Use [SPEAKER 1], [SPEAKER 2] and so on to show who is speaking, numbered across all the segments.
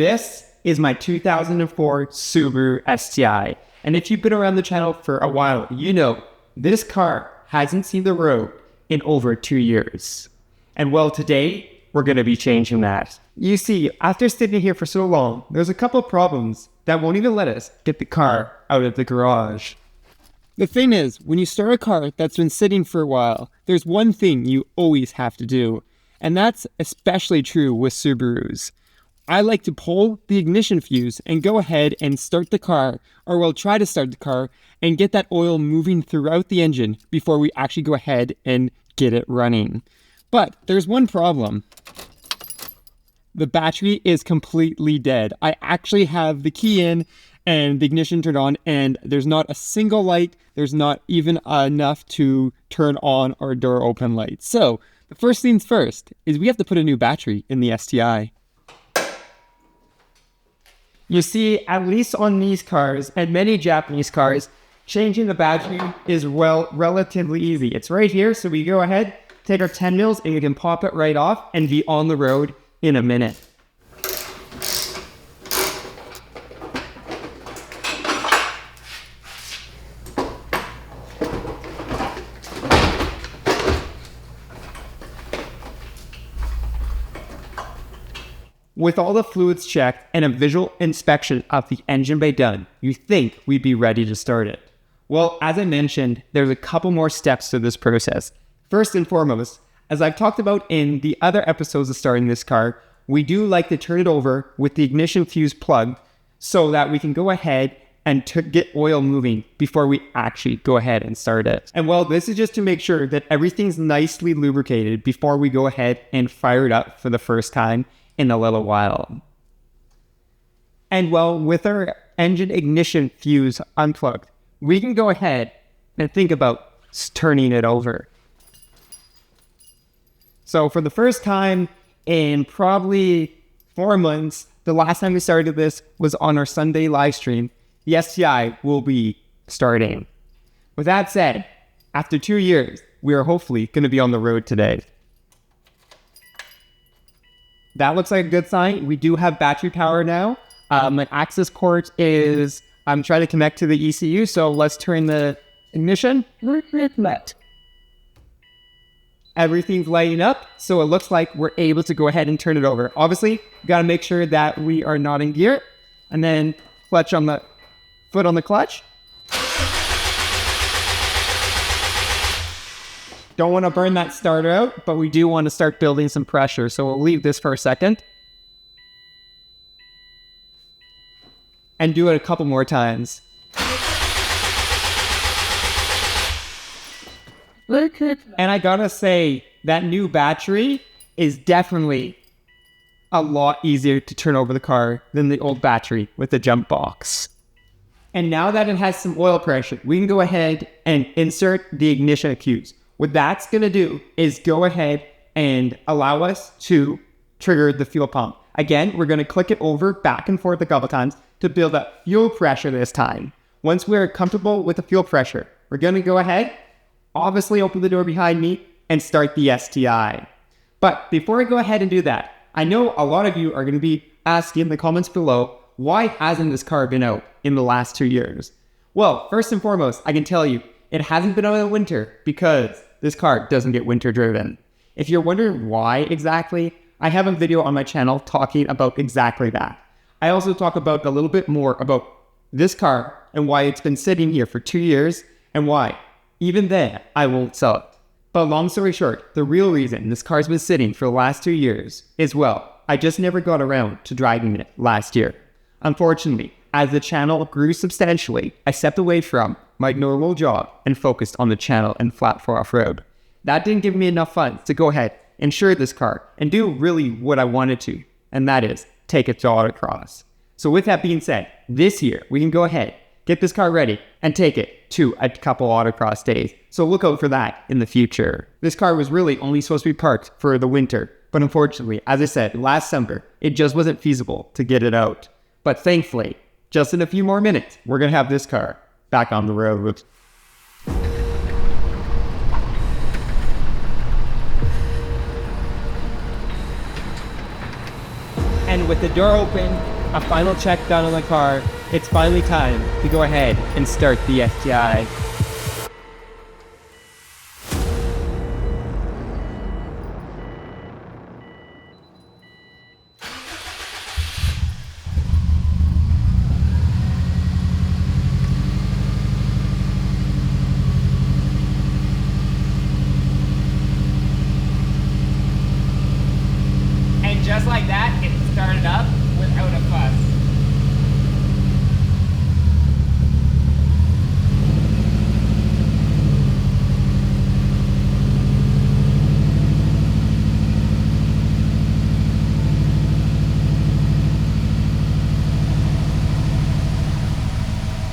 [SPEAKER 1] This is my 2004 Subaru STI. And if you've been around the channel for a while, you know this car hasn't seen the road in over 2 years. And well, today we're going to be changing that. You see, after sitting here for so long, there's a couple of problems that won't even let us get the car out of the garage. The thing is, when you start a car that's been sitting for a while, there's one thing you always have to do. And that's especially true with Subarus. I like to pull the ignition fuse and go ahead and start the car, or we'll try to start the car and get that oil moving throughout the engine before we actually go ahead and get it running. But there's one problem. The battery is completely dead. I actually have the key in and the ignition turned on, and there's not a single light. There's not even enough to turn on our door open light. So the first things first is we have to put a new battery in the STI. You see, at least on these cars and many Japanese cars, changing the battery is relatively easy. It's right here, so we go ahead, take our 10 mils, and you can pop it right off and be on the road in a minute. With all the fluids checked and a visual inspection of the engine bay done, you think we'd be ready to start it. Well, as I mentioned, there's a couple more steps to this process. First and foremost, as I've talked about in the other episodes of starting this car, we do like to turn it over with the ignition fuse plugged so that we can go ahead and get oil moving before we actually go ahead and start it. And well, this is just to make sure that everything's nicely lubricated before we go ahead and fire it up for the first time in a little while. And well, with our engine ignition fuse unplugged, we can go ahead and think about turning it over. So for the first time in probably 4 months, the last time we started this was on our Sunday live stream. The STI will be starting. With that said, after 2 years, we are hopefully going to be on the road today. That looks like a good sign. We do have battery power now. My access port is, I'm trying to connect to the ECU, so let's turn the ignition. Everything's lighting up, so it looks like we're able to go ahead and turn it over. Obviously, we got to make sure that we are not in gear, and then clutch on the foot on the clutch. Don't want to burn that starter out, but we do want to start building some pressure, so we'll leave this for a second. And do it a couple more times. And I gotta say, that new battery is definitely a lot easier to turn over the car than the old battery with the jump box. And now that it has some oil pressure, we can go ahead and insert the ignition fuse. What that's going to do is go ahead and allow us to trigger the fuel pump. Again, we're going to click it over back and forth a couple times to build up fuel pressure this time. Once we're comfortable with the fuel pressure, we're going to go ahead, obviously open the door behind me, and start the STI. But before I go ahead and do that, I know a lot of you are going to be asking in the comments below, why hasn't this car been out in the last 2 years? Well, first and foremost, I can tell you, it hasn't been out in the winter because this car doesn't get winter driven. If you're wondering why exactly, I have a video on my channel talking about exactly that. I also talk about a little bit more about this car and why it's been sitting here for 2 years and why, even then, I won't sell it. But long story short, the real reason this car's been sitting for the last 2 years is, well, I just never got around to driving it last year. Unfortunately, as the channel grew substantially, I stepped away from my normal job and focused on the channel and flat for off-road. That didn't give me enough funds to go ahead, insure this car, and do really what I wanted to, and that is take it to autocross. So with that being said, this year we can go ahead, get this car ready, and take it to a couple autocross days. So look out for that in the future. This car was really only supposed to be parked for the winter, but unfortunately, as I said, last summer, it just wasn't feasible to get it out. But thankfully, just in a few more minutes, we're going to have this car back on the road. And And with the door open, a final check done on the car, it's finally time to go ahead and start the STI. And just like that, it started up without a fuss.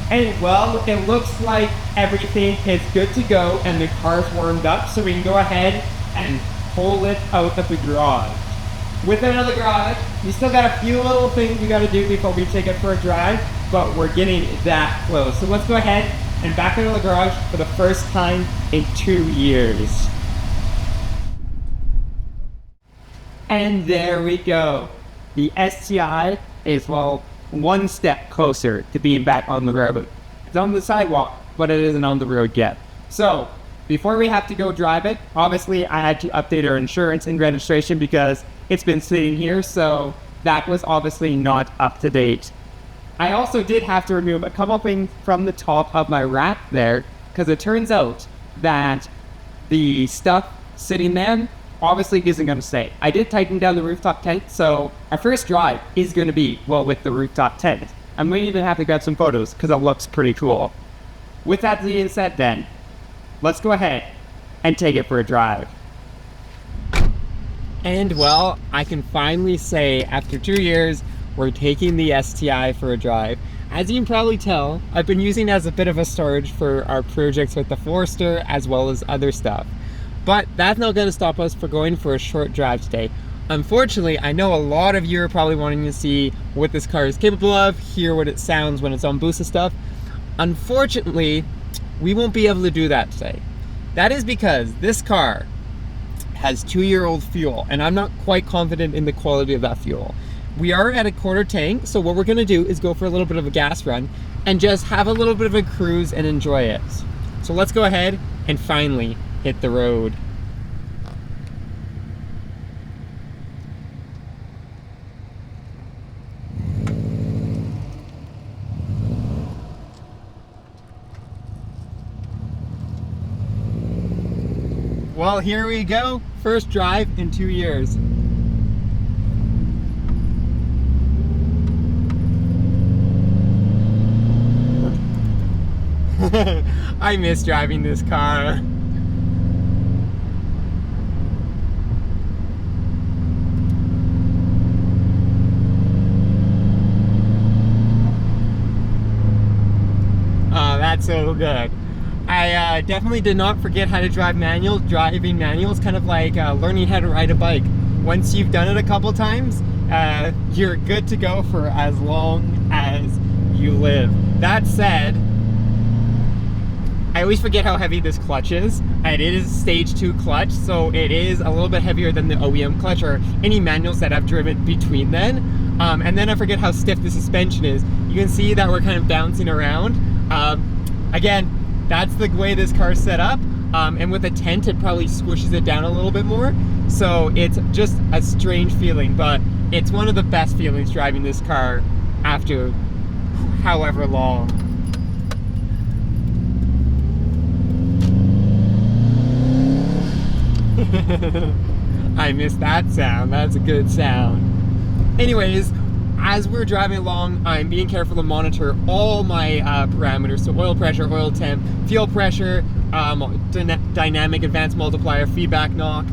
[SPEAKER 1] And well, it looks like everything is good to go and the car's warmed up, so we can go ahead and pull it out of the garage. With it out of the garage, you still got a few little things we got to do before we take it for a drive, but we're getting that close. So let's go ahead and back into the garage for the first time in 2 years. And there we go. The STI is, well, one step closer to being back on the road. It's on the sidewalk, but it isn't on the road yet. So, before we have to go drive it, obviously I had to update our insurance and registration because it's been sitting here, so that was obviously not up to date. I also did have to remove a couple things from the top of my rack there, because it turns out that the stuff sitting there obviously isn't going to stay. I did tighten down the rooftop tent, so our first drive is going to be, well, with the rooftop tent. I might even have to grab some photos because it looks pretty cool. With that being said then, let's go ahead and take it for a drive. And well, I can finally say after 2 years, we're taking the STI for a drive. As you can probably tell, I've been using it as a bit of a storage for our projects with the Forester as well as other stuff. But that's not going to stop us from going for a short drive today. Unfortunately, I know a lot of you are probably wanting to see what this car is capable of, hear what it sounds when it's on boost and stuff. Unfortunately, we won't be able to do that today. That is because this car has 2-year-old fuel, and I'm not quite confident in the quality of that fuel. We are at a quarter tank, so what we're going to do is go for a little bit of a gas run and just have a little bit of a cruise and enjoy it. So let's go ahead and finally hit the road. Well, here we go. First drive in 2 years. I miss driving this car. Oh, that's so good. I definitely did not forget how to drive manual. Driving manual is kind of like learning how to ride a bike. Once you've done it a couple times, you're good to go for as long as you live. That said, I always forget how heavy this clutch is, and it is stage 2 clutch, so it is a little bit heavier than the OEM clutch or any manuals that I've driven between then. And then I forget how stiff the suspension is. You can see that we're kind of bouncing around. Again, that's the way this car is set up, and with a tent it probably squishes it down a little bit more, so it's just a strange feeling, but it's one of the best feelings driving this car after however long. I miss that sound. That's a good sound. Anyways, as we're driving along, I'm being careful to monitor all my parameters, so oil pressure, oil temp, fuel pressure, dynamic advanced multiplier, feedback knock,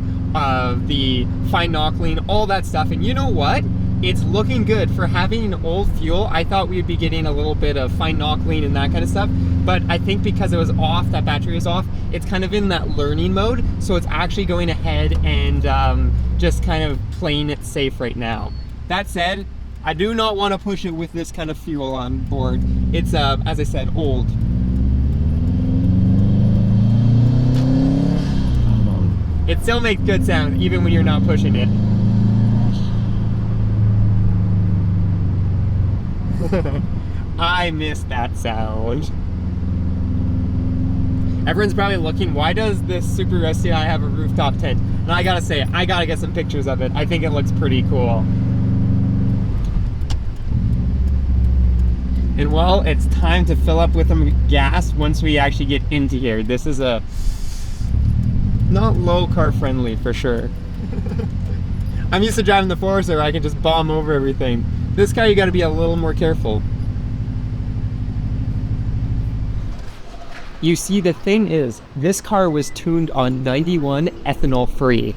[SPEAKER 1] the fine knock lean, all that stuff. And you know what? It's looking good. For having old fuel, I thought we would be getting a little bit of fine knock lean and that kind of stuff, but I think because it was off, that battery is off, it's kind of in that learning mode, so it's actually going ahead and just kind of playing it safe right now. That said, I do not want to push it with this kind of fuel on board. It's, as I said, old. It still makes good sound, even when you're not pushing it. I miss that sound. Everyone's probably looking, why does this Subaru STI have a rooftop tent? And I gotta say, I gotta get some pictures of it. I think it looks pretty cool. And well, it's time to fill up with some gas once we actually get into here. This is a not low car friendly for sure. I'm used to driving the Forester where I can just bomb over everything. This car you gotta be a little more careful. You see, the thing is, this car was tuned on 91 ethanol free.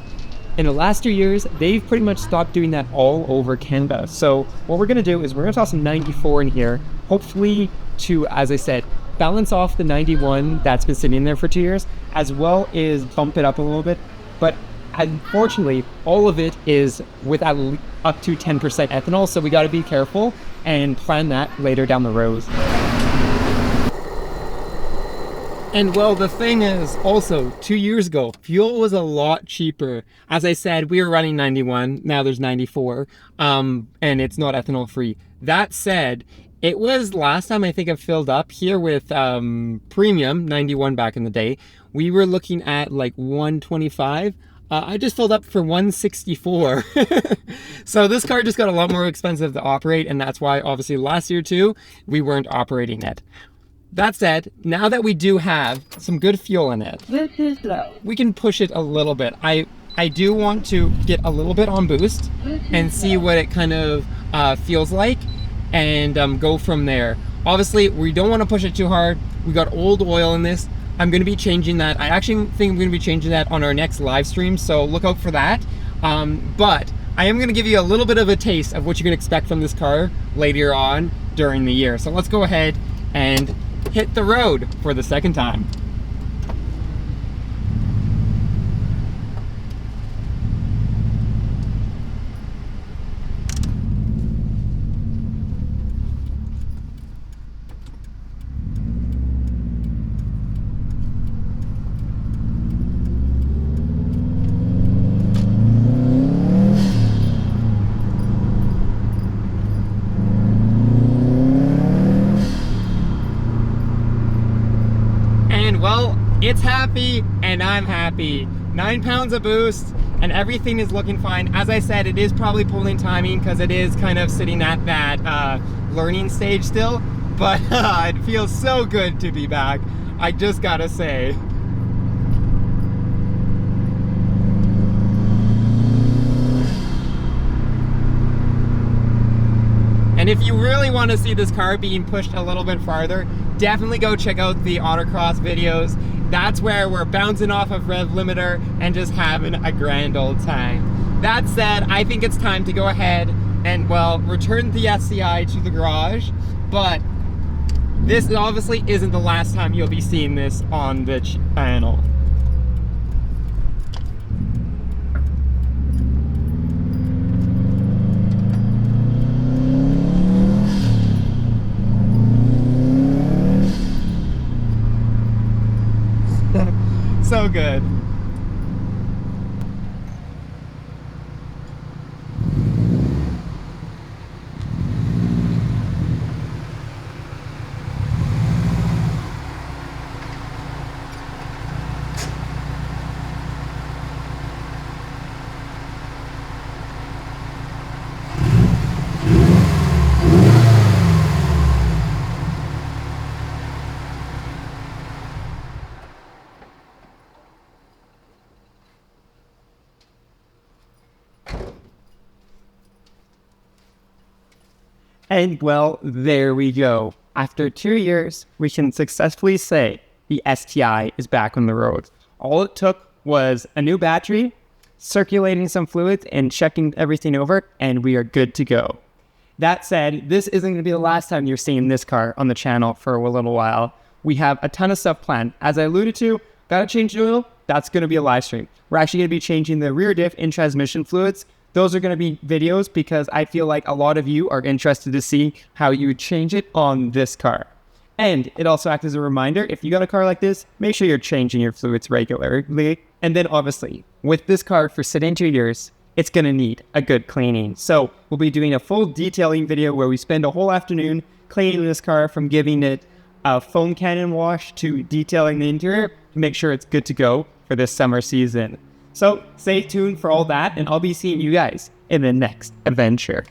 [SPEAKER 1] In the last 2 years, they've pretty much stopped doing that all over Canada. So what we're gonna do is we're gonna toss some 94 in here, hopefully to, as I said, balance off the 91 that's been sitting there for 2 years, as well as bump it up a little bit. But unfortunately, all of it is with up to 10% ethanol, so we gotta be careful and plan that later down the road. And well, the thing is also 2 years ago, fuel was a lot cheaper. As I said, we were running 91, now there's 94, and it's not ethanol free. That said, it was last time I think I filled up here with premium 91 back in the day. We were looking at like 125. I just filled up for 164. So this car just got a lot more expensive to operate, and that's why obviously last year too, we weren't operating it. That said, now that we do have some good fuel in it, we can push it a little bit. I do want to get a little bit on boost and see what it kind of feels like, and go from there. Obviously, we don't want to push it too hard. We got old oil in this. I'm going to be changing that. I actually think I'm going to be changing that on our next live stream, so look out for that. But I am going to give you a little bit of a taste of what you can expect from this car later on during the year. So let's go ahead and hit the road for the second time. Well, it's happy and I'm happy. 9 pounds of boost and everything is looking fine. As I said, it is probably pulling timing because it is kind of sitting at that learning stage still, but it feels so good to be back, I just gotta say. And if you really want to see this car being pushed a little bit farther, definitely go check out the autocross videos. That's where we're bouncing off of rev limiter and just having a grand old time. That said, I think it's time to go ahead and, well, return the STI to the garage. But this obviously isn't the last time you'll be seeing this on the channel. So good. And well, there we go. After 2 years, we can successfully say the STI is back on the road. All it took was a new battery, circulating some fluids, and checking everything over, and we are good to go. That said, this isn't going to be the last time you're seeing this car on the channel for a little while. We have a ton of stuff planned. As I alluded to, gotta change the oil. That's going to be a live stream. We're actually going to be changing the rear diff and transmission fluids. Those are going to be videos because I feel like a lot of you are interested to see how you would change it on this car. And it also acts as a reminder, if you got a car like this, make sure you're changing your fluids regularly. And then obviously, with this car for sitting 2 years, it's going to need a good cleaning. So we'll be doing a full detailing video where we spend a whole afternoon cleaning this car, from giving it a foam cannon wash to detailing the interior to make sure it's good to go for this summer season. So stay tuned for all that, and I'll be seeing you guys in the next adventure.